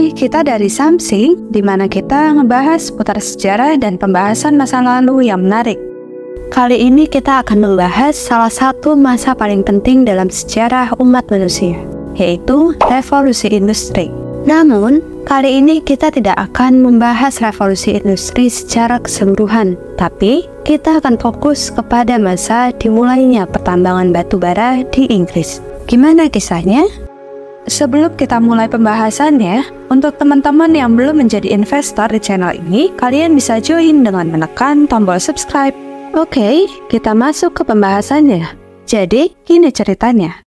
lagi, kita dari Samsing, di mana kita ngebahas putar sejarah dan pembahasan masa lalu yang menarik. Kali ini kita akan membahas salah satu masa paling penting dalam sejarah umat manusia, yaitu revolusi industri. Namun, kali ini kita tidak akan membahas revolusi industri secara keseluruhan, tapi kita akan fokus kepada masa dimulainya pertambangan batu bara di Inggris. Gimana kisahnya? Sebelum kita mulai pembahasannya, untuk teman-teman yang belum menjadi investor di channel ini, kalian bisa join dengan menekan tombol subscribe. Oke, kita masuk ke pembahasannya. Jadi, ini ceritanya.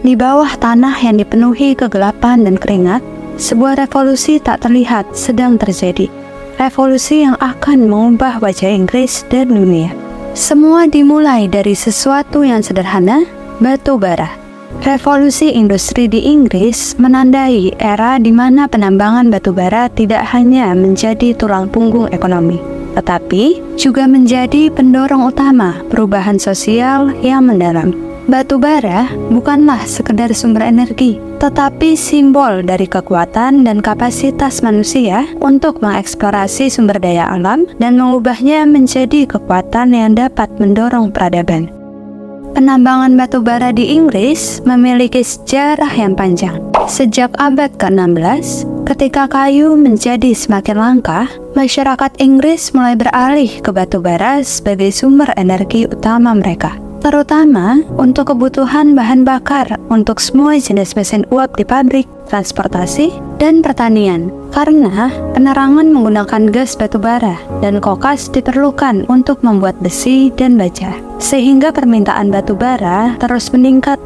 Di bawah tanah yang dipenuhi kegelapan dan keringat, sebuah revolusi tak terlihat sedang terjadi. Revolusi yang akan mengubah wajah Inggris dan dunia. Semua dimulai dari sesuatu yang sederhana, batu bara. Revolusi industri di Inggris menandai era di mana penambangan batu bara tidak hanya menjadi tulang punggung ekonomi, tetapi juga menjadi pendorong utama perubahan sosial yang mendalam. Batu bara bukanlah sekedar sumber energi, tetapi simbol dari kekuatan dan kapasitas manusia untuk mengeksplorasi sumber daya alam dan mengubahnya menjadi kekuatan yang dapat mendorong peradaban. Penambangan batu bara di Inggris memiliki sejarah yang panjang. Sejak abad ke-16, ketika kayu menjadi semakin langka, masyarakat Inggris mulai beralih ke batu bara sebagai sumber energi utama mereka, terutama untuk kebutuhan bahan bakar untuk semua jenis mesin uap di pabrik, transportasi, dan pertanian. Karena penerangan menggunakan gas batu bara dan kokas diperlukan untuk membuat besi dan baja, sehingga permintaan batu bara terus meningkat.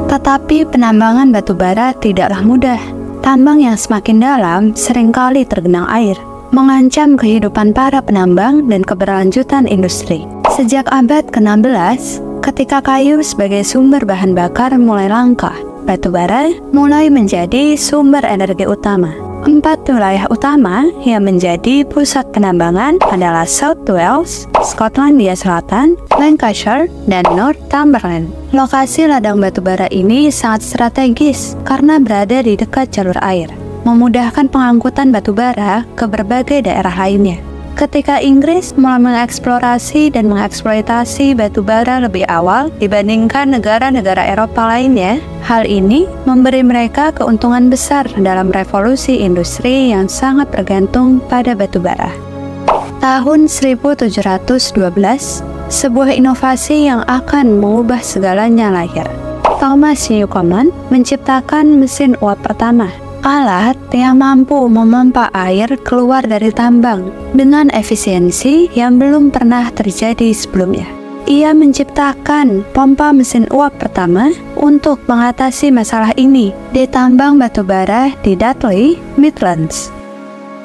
Tetapi penambangan batu bara tidaklah mudah. Tambang yang semakin dalam seringkali tergenang air, mengancam kehidupan para penambang dan keberlanjutan industri. Sejak abad ke-16, ketika kayu sebagai sumber bahan bakar mulai langka, batu bara mulai menjadi sumber energi utama. 4 wilayah utama yang menjadi pusat penambangan adalah South Wales, Skotlandia Selatan, Lancashire, dan Northumberland. Lokasi ladang batu bara ini sangat strategis karena berada di dekat jalur air, memudahkan pengangkutan batu bara ke berbagai daerah lainnya. Ketika Inggris mulai mengeksplorasi dan mengeksploitasi batu bara lebih awal dibandingkan negara-negara Eropa lainnya, hal ini memberi mereka keuntungan besar dalam revolusi industri yang sangat bergantung pada batu bara. Tahun 1712, sebuah inovasi yang akan mengubah segalanya lahir. Thomas Newcomen menciptakan mesin uap pertama, alat yang mampu memompa air keluar dari tambang dengan efisiensi yang belum pernah terjadi sebelumnya. Ia menciptakan pompa mesin uap pertama untuk mengatasi masalah ini di tambang batu bara di Dudley, Midlands.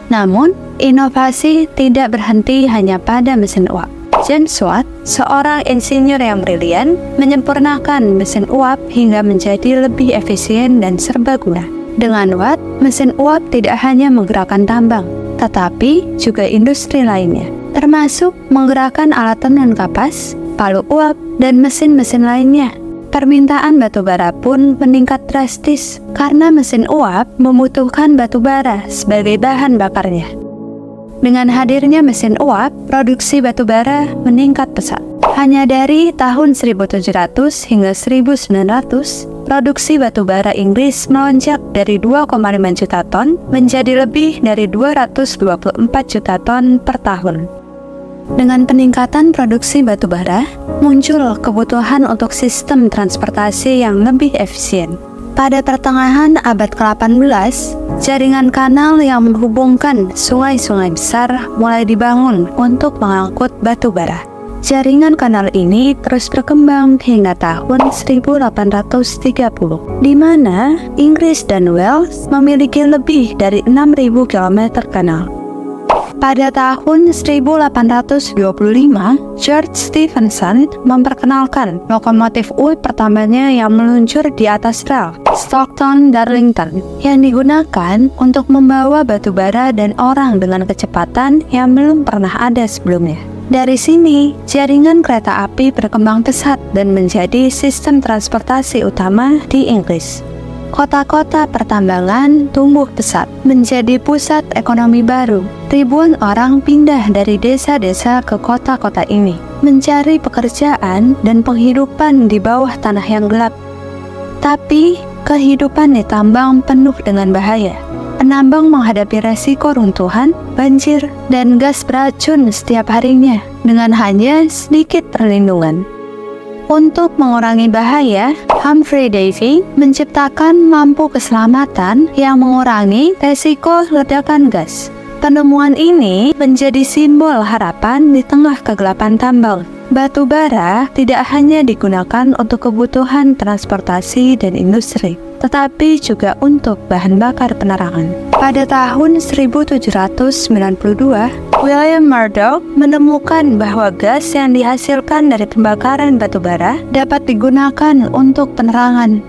Namun, inovasi tidak berhenti hanya pada mesin uap. James Watt, seorang insinyur yang brilian, menyempurnakan mesin uap hingga menjadi lebih efisien dan serbaguna. Dengan Watt, mesin uap tidak hanya menggerakkan tambang, tetapi juga industri lainnya, termasuk menggerakkan alat tenun kapas, palu uap, dan mesin-mesin lainnya. Permintaan batu bara pun meningkat drastis karena mesin uap membutuhkan batu bara sebagai bahan bakarnya. Dengan hadirnya mesin uap, produksi batu bara meningkat pesat. Hanya dari tahun 1700 hingga 1900, produksi batu bara Inggris melonjak dari 2,5 juta ton menjadi lebih dari 224 juta ton per tahun. Dengan peningkatan produksi batu bara, muncul kebutuhan untuk sistem transportasi yang lebih efisien. Pada pertengahan abad ke-18, jaringan kanal yang menghubungkan sungai-sungai besar mulai dibangun untuk mengangkut batu bara. Jaringan kanal ini terus berkembang hingga tahun 1830, di mana Inggris dan Wales memiliki lebih dari 6.000 km kanal. Pada tahun 1825, George Stephenson memperkenalkan lokomotif uap pertamanya yang meluncur di atas rel, Stockton Darlington, yang digunakan untuk membawa batu bara dan orang dengan kecepatan yang belum pernah ada sebelumnya. Dari sini, jaringan kereta api berkembang pesat dan menjadi sistem transportasi utama di Inggris. Kota-kota pertambangan tumbuh pesat, menjadi pusat ekonomi baru. Ribuan orang pindah dari desa-desa ke kota-kota ini, mencari pekerjaan dan penghidupan di bawah tanah yang gelap. Tapi, kehidupan di tambang penuh dengan bahaya. Penambang menghadapi resiko runtuhan, banjir, dan gas beracun setiap harinya dengan hanya sedikit perlindungan. Untuk mengurangi bahaya, Humphrey Davy menciptakan lampu keselamatan yang mengurangi resiko ledakan gas. Penemuan ini menjadi simbol harapan di tengah kegelapan tambang. Batu bara tidak hanya digunakan untuk kebutuhan transportasi dan industri, tetapi juga untuk bahan bakar penerangan. Pada tahun 1792, William Murdoch menemukan bahwa gas yang dihasilkan dari pembakaran batu bara dapat digunakan untuk penerangan.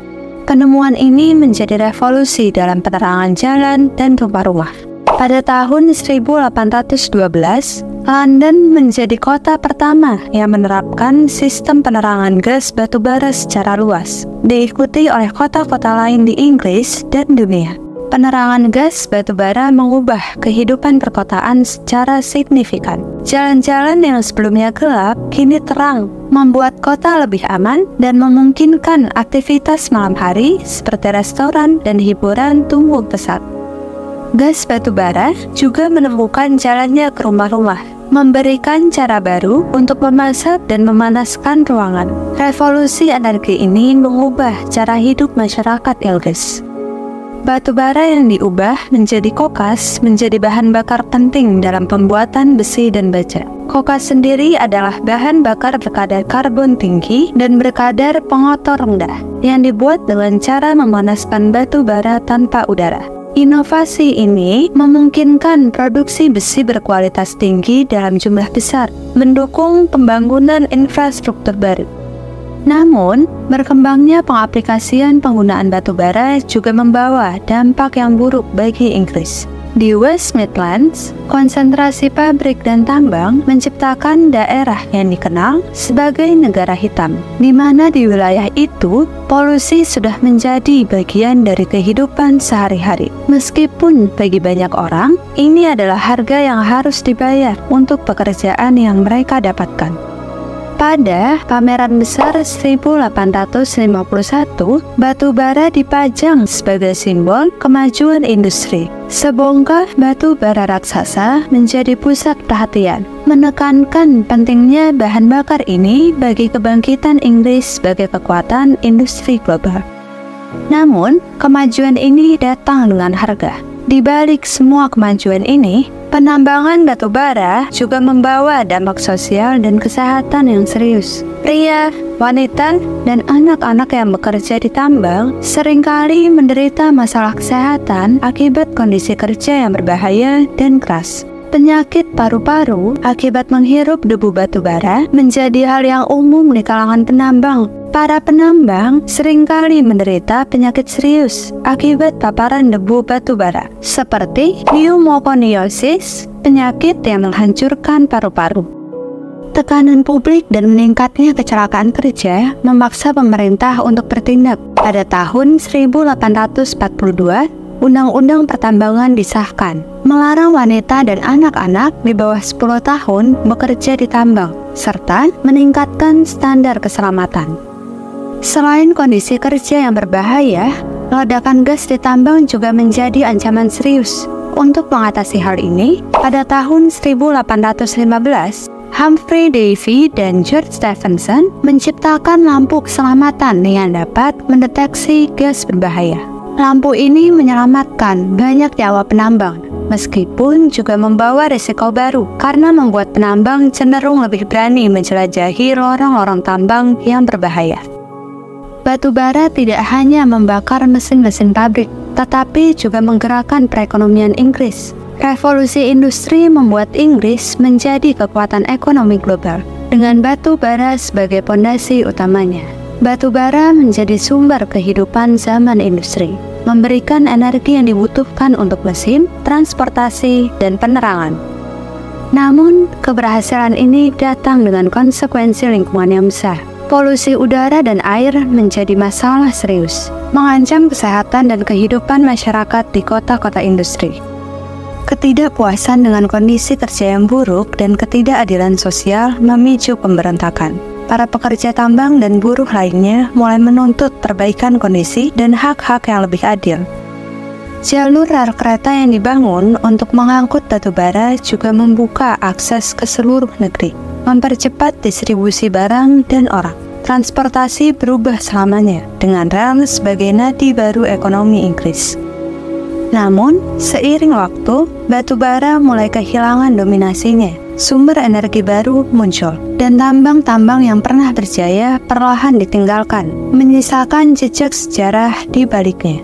Penemuan ini menjadi revolusi dalam penerangan jalan dan rumah-rumah. Pada tahun 1812, London menjadi kota pertama yang menerapkan sistem penerangan gas batu bara secara luas, diikuti oleh kota-kota lain di Inggris dan dunia. Penerangan gas batu bara mengubah kehidupan perkotaan secara signifikan. Jalan-jalan yang sebelumnya gelap kini terang, membuat kota lebih aman dan memungkinkan aktivitas malam hari seperti restoran dan hiburan tumbuh pesat. Gas batu bara juga menemukan jalannya ke rumah-rumah, memberikan cara baru untuk memasak dan memanaskan ruangan. Revolusi energi ini mengubah cara hidup masyarakat Inggris. Batu bara yang diubah menjadi kokas menjadi bahan bakar penting dalam pembuatan besi dan baja. Kokas sendiri adalah bahan bakar berkadar karbon tinggi dan berkadar pengotor rendah yang dibuat dengan cara memanaskan batu bara tanpa udara. Inovasi ini memungkinkan produksi besi berkualitas tinggi dalam jumlah besar, mendukung pembangunan infrastruktur baru. Namun, berkembangnya pengaplikasian penggunaan batu bara juga membawa dampak yang buruk bagi Inggris. Di West Midlands, konsentrasi pabrik dan tambang menciptakan daerah yang dikenal sebagai negara hitam, di mana di wilayah itu polusi sudah menjadi bagian dari kehidupan sehari-hari. Meskipun bagi banyak orang, ini adalah harga yang harus dibayar untuk pekerjaan yang mereka dapatkan. Pada pameran besar 1851, batu bara dipajang sebagai simbol kemajuan industri. Sebongkah batu bara raksasa menjadi pusat perhatian, menekankan pentingnya bahan bakar ini bagi kebangkitan Inggris sebagai kekuatan industri global. Namun, kemajuan ini datang dengan harga. Di balik semua kemajuan ini, penambangan batu bara juga membawa dampak sosial dan kesehatan yang serius. Pria, wanita, dan anak-anak yang bekerja di tambang seringkali menderita masalah kesehatan akibat kondisi kerja yang berbahaya dan keras. Penyakit paru-paru akibat menghirup debu batu bara menjadi hal yang umum di kalangan penambang. Para penambang seringkali menderita penyakit serius akibat paparan debu batu bara, seperti pneumokoniosis, penyakit yang menghancurkan paru-paru. Tekanan publik dan meningkatnya kecelakaan kerja memaksa pemerintah untuk bertindak. Pada tahun 1842, Undang-Undang Pertambangan disahkan, melarang wanita dan anak-anak di bawah 10 tahun bekerja di tambang, serta meningkatkan standar keselamatan. Selain kondisi kerja yang berbahaya, ledakan gas di tambang juga menjadi ancaman serius. Untuk mengatasi hal ini, pada tahun 1815, Humphrey Davy dan George Stephenson menciptakan lampu keselamatan yang dapat mendeteksi gas berbahaya. Lampu ini menyelamatkan banyak nyawa penambang, meskipun juga membawa risiko baru karena membuat penambang cenderung lebih berani menjelajahi lorong-lorong tambang yang berbahaya. Batu bara tidak hanya membakar mesin-mesin pabrik, tetapi juga menggerakkan perekonomian Inggris. Revolusi industri membuat Inggris menjadi kekuatan ekonomi global, dengan batu bara sebagai pondasi utamanya. Batu bara menjadi sumber kehidupan zaman industri, memberikan energi yang dibutuhkan untuk mesin, transportasi, dan penerangan. Namun, keberhasilan ini datang dengan konsekuensi lingkungan yang besar. Polusi udara dan air menjadi masalah serius, mengancam kesehatan dan kehidupan masyarakat di kota-kota industri. Ketidakpuasan dengan kondisi kerja yang buruk dan ketidakadilan sosial memicu pemberontakan. Para pekerja tambang dan buruh lainnya mulai menuntut perbaikan kondisi dan hak-hak yang lebih adil. Jalur rel kereta yang dibangun untuk mengangkut batu bara juga membuka akses ke seluruh negeri, mempercepat distribusi barang dan orang. Transportasi berubah selamanya dengan rel sebagai nadi baru ekonomi Inggris. Namun, seiring waktu, batu bara mulai kehilangan dominasinya. Sumber energi baru muncul, dan tambang-tambang yang pernah berjaya perlahan ditinggalkan, menyisakan jejak sejarah di baliknya.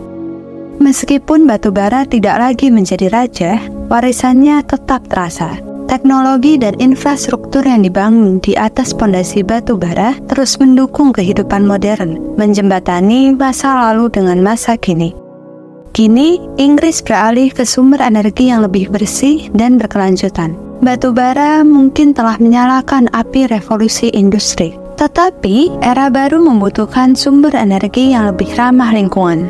Meskipun batu bara tidak lagi menjadi raja, warisannya tetap terasa. Teknologi dan infrastruktur yang dibangun di atas pondasi batu bara terus mendukung kehidupan modern, menjembatani masa lalu dengan masa kini. Kini, Inggris beralih ke sumber energi yang lebih bersih dan berkelanjutan. Batu bara mungkin telah menyalakan api revolusi industri, tetapi era baru membutuhkan sumber energi yang lebih ramah lingkungan.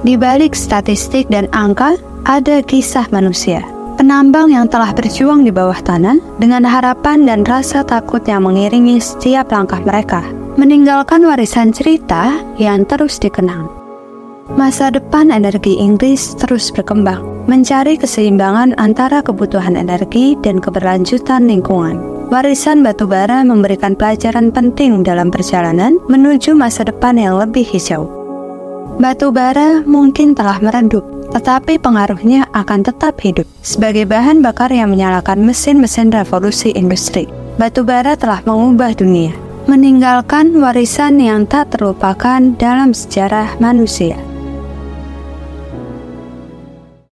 Di balik statistik dan angka, ada kisah manusia. Penambang yang telah berjuang di bawah tanah dengan harapan dan rasa takut yang mengiringi setiap langkah mereka, meninggalkan warisan cerita yang terus dikenang. Masa depan energi Inggris terus berkembang, mencari keseimbangan antara kebutuhan energi dan keberlanjutan lingkungan. Warisan batu bara memberikan pelajaran penting dalam perjalanan menuju masa depan yang lebih hijau. Batu bara mungkin telah meredup, tetapi pengaruhnya akan tetap hidup sebagai bahan bakar yang menyalakan mesin-mesin revolusi industri. Batu bara telah mengubah dunia, meninggalkan warisan yang tak terlupakan dalam sejarah manusia.